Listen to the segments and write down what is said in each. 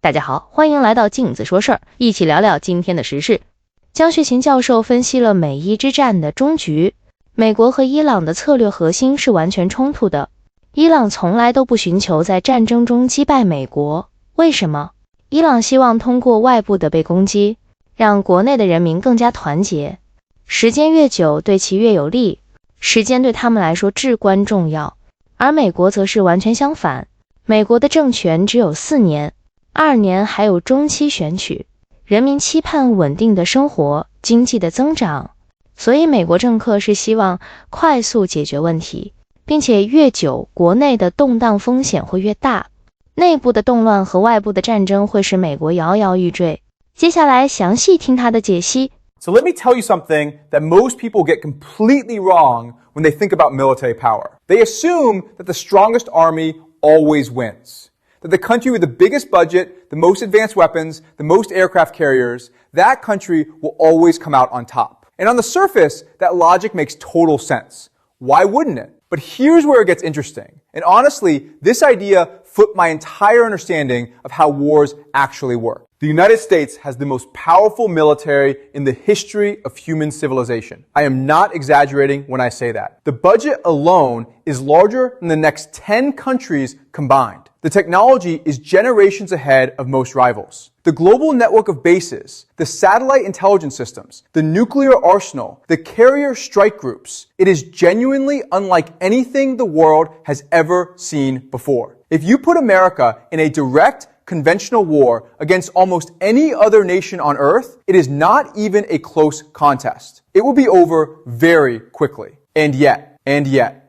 大家好，欢迎来到静子说事儿，一起聊聊今天的时事。江学勤教授分析了美伊之战的终局。美国和伊朗的策略核心是完全冲突的。伊朗从来都不寻求在战争中击败美国，为什么？伊朗希望通过外部的被攻击，让国内的人民更加团结。时间越久，对其越有利。时间对他们来说至关重要。而美国则是完全相反。美国的政权只有4年，2年还有中期选举，人民期盼稳定的生活，经济的增长，所以美国政客是希望快速解决问题，并且越久，国内的动荡风险会越大，内部的动乱和外部的战争会使美国摇摇欲坠。接下来详细听他的解析。So let me tell you something that most people get completely wrong when they think about military power. They assume that the strongest army always wins. That the country with the biggest budget, the most advanced weapons, the most aircraft carriers, that country will always come out on top. And on the surface, that logic makes total sense. Why wouldn't it? But here's where it gets interesting. And honestly, this idea flipped my entire understanding of how wars actually work. The United States has the most powerful military in the history of human civilization. I am not exaggerating when I say that. The budget alone is larger than the next 10 countries combined. The technology is generations ahead of most rivals. The global network of bases, the satellite intelligence systems, the nuclear arsenal, the carrier strike groups, it is genuinely unlike anything the world has ever seen before. If you put America in a direct conventional war against almost any other nation on earth, it is not even a close contest. It will be over very quickly. And yet,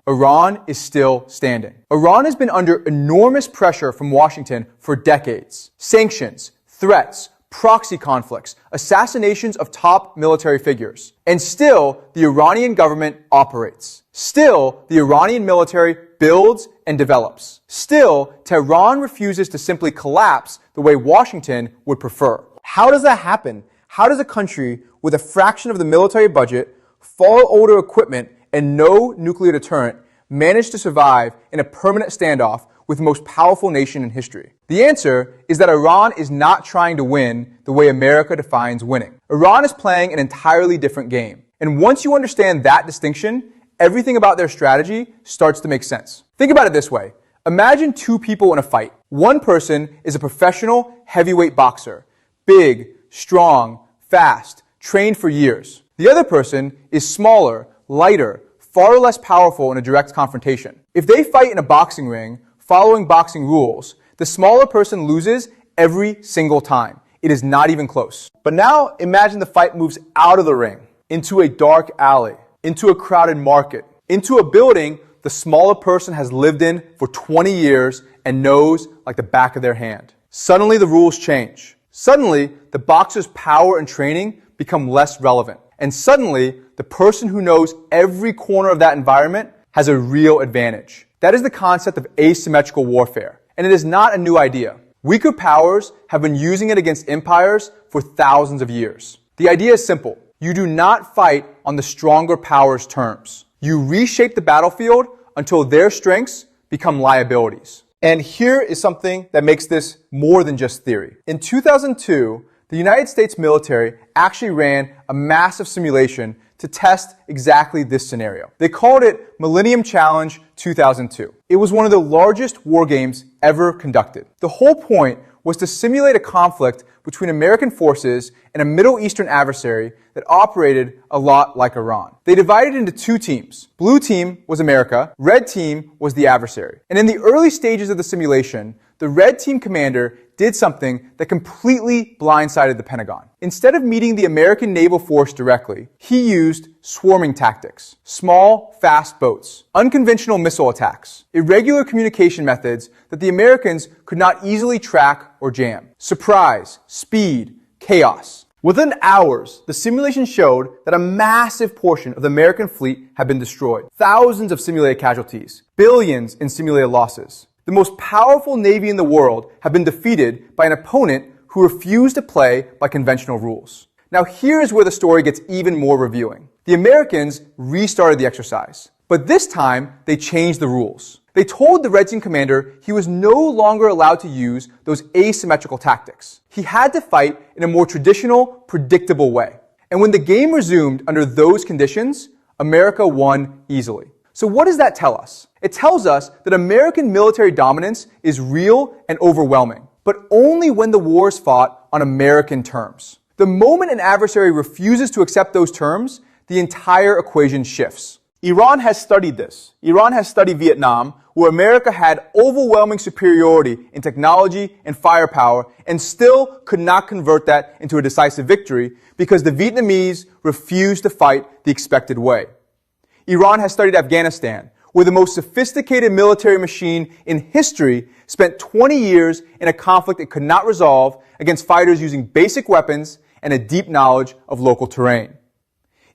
Iran is still standing. Iran has been under enormous pressure from Washington for decades. Sanctions, threats, proxy conflicts, assassinations of top military figures. And still, the Iranian government operates. Still, the Iranian military builds and develops. Still, Tehran refuses to simply collapse the way Washington would prefer. How does that happen? How does a country with a fraction of the military budget, far older equipment, and no nuclear deterrent manage to survive in a permanent standoff with the most powerful nation in history? The answer is that Iran is not trying to win the way America defines winning. Iran is playing an entirely different game. And once you understand that distinction, everything about their strategy starts to make sense. Think about it this way. Imagine two people in a fight. One person is a professional heavyweight boxer. Big, strong, fast, trained for years. The other person is smaller, lighter, far less powerful in a direct confrontation. If they fight in a boxing ring, following boxing rules, the smaller person loses every single time. It is not even close. But now imagine the fight moves out of the ring, into a dark alley, into a crowded market, into a building the smaller person has lived in for 20 years and knows like the back of their hand. Suddenly the rules change. Suddenly the boxer's power and training become less relevant. And suddenly the person who knows every corner of that environment has a real advantage. That is the concept of asymmetrical warfare. And it is not a new idea. Weaker powers have been using it against empires for thousands of years. The idea is simple. You do not fight on the stronger power's terms. You reshape the battlefield until their strengths become liabilities. And here is something that makes this more than just theory. In 2002, the United States military actually ran a massive simulation to test exactly this scenario. They called it Millennium Challenge 2002. It was one of the largest war games ever conducted. The whole point was to simulate a conflict between American forces and a Middle Eastern adversary that operated a lot like Iran. They divided into two teams. Blue team was America, red team was the adversary. And in the early stages of the simulation, the red team commander did something that completely blindsided the Pentagon. Instead of meeting the American naval force directly, he used swarming tactics, small, fast boats, unconventional missile attacks, irregular communication methods that the Americans could not easily track or jam, surprise, speed, chaos. Within hours, the simulation showed that a massive portion of the American fleet had been destroyed, thousands of simulated casualties, billions in simulated losses. The most powerful navy in the world had been defeated by an opponent who refused to play by conventional rules. Now here's where the story gets even more revealing. The Americans restarted the exercise, but this time they changed the rules. They told the Red Team commander he was no longer allowed to use those asymmetrical tactics. He had to fight in a more traditional, predictable way. And when the game resumed under those conditions, America won easily. So what does that tell us? It tells us that American military dominance is real and overwhelming, but only when the war is fought on American terms. The moment an adversary refuses to accept those terms, the entire equation shifts. Iran has studied this. Iran has studied Vietnam, where America had overwhelming superiority in technology and firepower and still could not convert that into a decisive victory because the Vietnamese refused to fight the expected way. Iran has studied Afghanistan, where the most sophisticated military machine in history spent 20 years in a conflict it could not resolve against fighters using basic weapons and a deep knowledge of local terrain.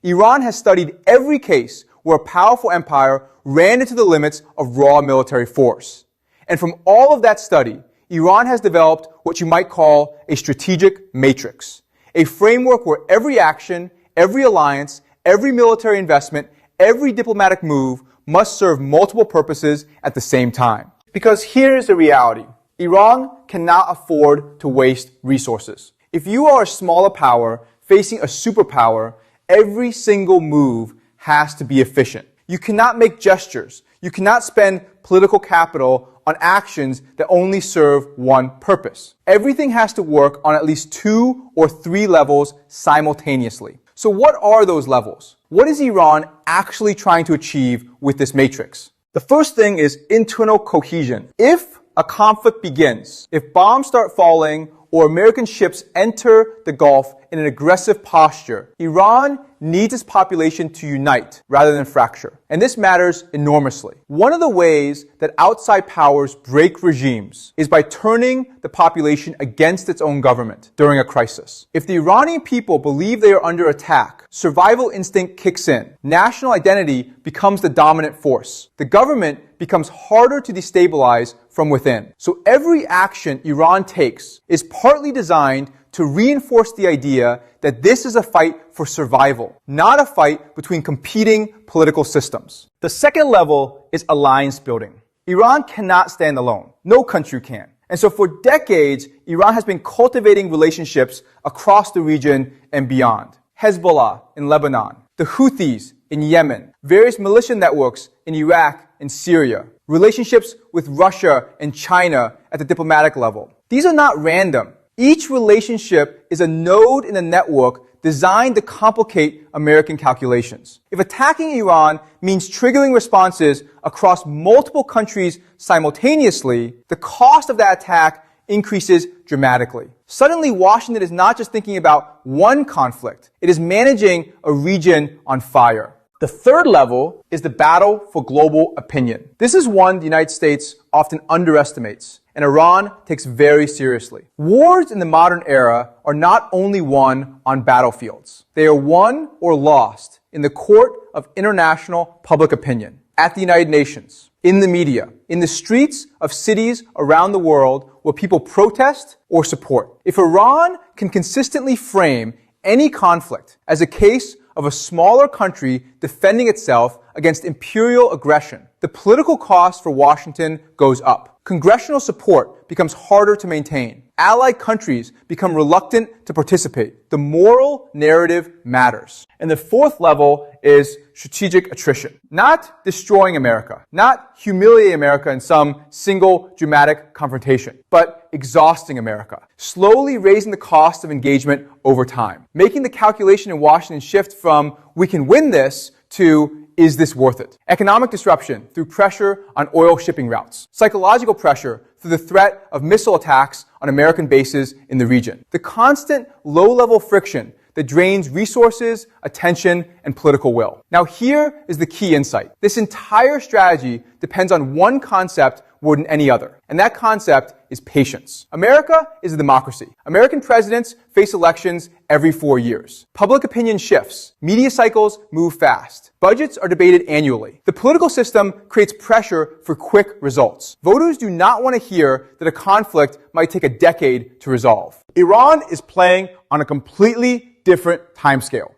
Iran has studied every case where a powerful empire ran into the limits of raw military force. And from all of that study, Iran has developed what you might call a strategic matrix, a framework where every action, every alliance, every military investment, every diplomatic move must serve multiple purposes at the same time. Because here is the reality. Iran cannot afford to waste resources. If you are a smaller power facing a superpower, every single move has to be efficient. You cannot make gestures. You cannot spend political capital on actions that only serve one purpose. Everything has to work on at least 2 or 3 levels simultaneously. So what are those levels? What is Iran actually trying to achieve with this matrix? The first thing is internal cohesion. If a conflict begins, if bombs start falling or American ships enter the Gulf in an aggressive posture, Iran needs its population to unite rather than fracture. And this matters enormously. One of the ways that outside powers break regimes is by turning the population against its own government during a crisis. If the Iranian people believe they are under attack, survival instinct kicks in. National identity becomes the dominant force. The government becomes harder to destabilize from within. So every action Iran takes is partly designed to reinforce the idea that this is a fight for survival, not a fight between competing political systems. The second level is alliance building. Iran cannot stand alone. No country can. And so for decades, Iran has been cultivating relationships across the region and beyond. Hezbollah in Lebanon, the Houthis in Yemen, various militia networks in Iraq and Syria, relationships with Russia and China at the diplomatic level. These are not random. Each relationship is a node in a network designed to complicate American calculations. If attacking Iran means triggering responses across multiple countries simultaneously, the cost of that attack increases dramatically. Suddenly, Washington is not just thinking about one conflict, it is managing a region on fire. The third level is the battle for global opinion. This is one the United States often underestimates, and Iran takes very seriously. Wars in the modern era are not only won on battlefields. They are won or lost in the court of international public opinion, at the United Nations, in the media, in the streets of cities around the world where people protest or support. If Iran can consistently frame any conflict as a case of a smaller country defending itself against imperial aggression, the political cost for Washington goes up. Congressional support becomes harder to maintain. Allied countries become reluctant to participate. The moral narrative matters. And the fourth level is strategic attrition. Not destroying America, not humiliating America in some single dramatic confrontation, but exhausting America, slowly raising the cost of engagement over time, making the calculation in Washington shift from we can win this to is this worth it? Economic disruption through pressure on oil shipping routes. Psychological pressure through the threat of missile attacks on American bases in the region. The constant low-level friction that drains resources, attention, and political will. Now here is the key insight. This entire strategy depends on one concept more than any other, and that concept is patience. America is a democracy. American presidents face elections every 4 years. Public opinion shifts. Media cycles move fast. Budgets are debated annually. The political system creates pressure for quick results. Voters do not want to hear that a conflict might take a decade to resolve. Iran is playing on a completely different timescale.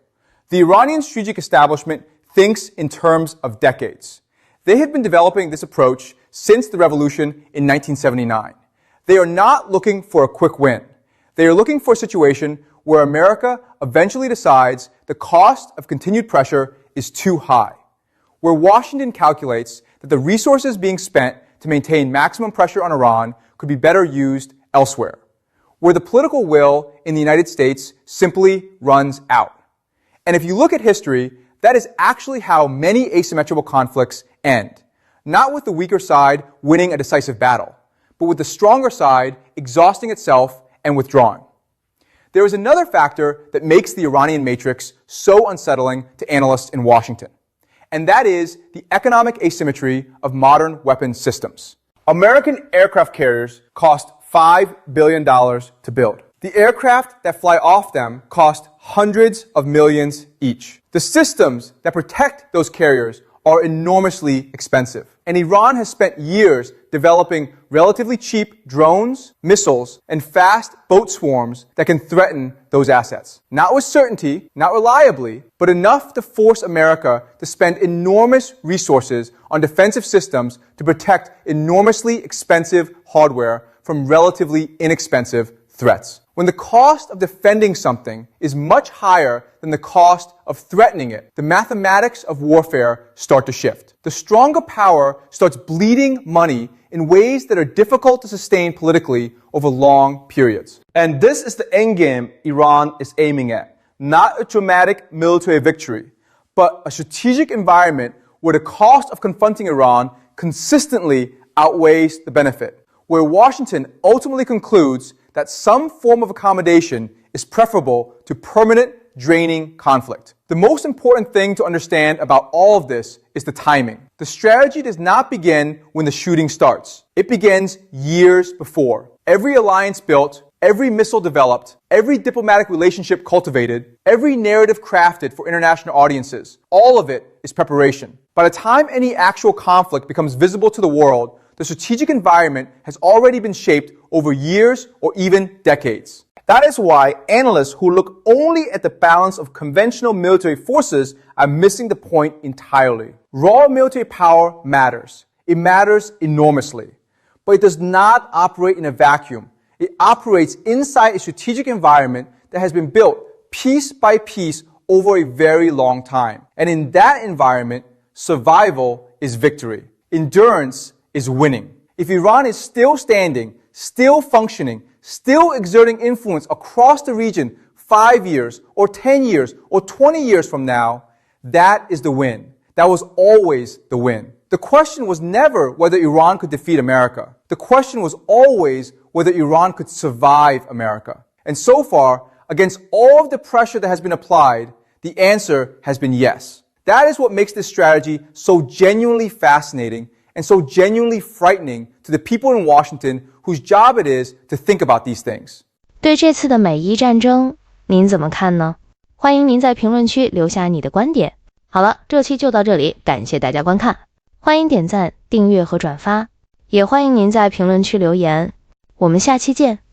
The Iranian strategic establishment thinks in terms of decades. They have been developing this approach since the revolution in 1979. They are not looking for a quick win. They are looking for a situation where America eventually decides the cost of continued pressure is too high, where Washington calculates that the resources being spent to maintain maximum pressure on Iran could be better used elsewhere, where the political will in the United States simply runs out. And if you look at history, that is actually how many asymmetrical conflicts end, not with the weaker side winning a decisive battle, but with the stronger side exhausting itself and withdrawing. There is another factor that makes the Iranian matrix so unsettling to analysts in Washington, and that is the economic asymmetry of modern weapons systems. American aircraft carriers cost $5 billion to build. The aircraft that fly off them cost hundreds of millions each. The systems that protect those carriers are enormously expensive. And Iran has spent years developing relatively cheap drones, missiles, and fast boat swarms that can threaten those assets. Not with certainty, not reliably, but enough to force America to spend enormous resources on defensive systems to protect enormously expensive hardware from relatively inexpensive threats. When the cost of defending something is much higher than the cost of threatening it, the mathematics of warfare start to shift. The stronger power starts bleeding money in ways that are difficult to sustain politically over long periods. And this is the endgame Iran is aiming at. Not a dramatic military victory, but a strategic environment where the cost of confronting Iran consistently outweighs the benefit, where Washington ultimately concludes that some form of accommodation is preferable to permanent, draining conflict. The most important thing to understand about all of this is the timing. The strategy does not begin when the shooting starts. It begins years before. Every alliance built, every missile developed, every diplomatic relationship cultivated, every narrative crafted for international audiences, all of it is preparation. By the time any actual conflict becomes visible to the world, the strategic environment has already been shaped over years or even decades. That is why analysts who look only at the balance of conventional military forces are missing the point entirely. Raw military power matters. It matters enormously. But it does not operate in a vacuum. It operates inside a strategic environment that has been built piece by piece over a very long time. And in that environment, survival is victory. Endurance is winning. If Iran is still standing, still functioning, still exerting influence across the region 5 years or 10 years or 20 years from now, that is the win. That was always the win. The question was never whether Iran could defeat America. The question was always whether Iran could survive America. And so far, against all of the pressure that has been applied, the answer has been yes. That is what makes this strategy so genuinely fascinating and so genuinely frightening to the people in Washington whose job it is to think about these things. 对这次的美伊战争，您怎么看呢？欢迎您在评论区留下你的观点。好了，这期就到这里，感谢大家观看，欢迎点赞、订阅和转发，也欢迎您在评论区留言。我们下期见。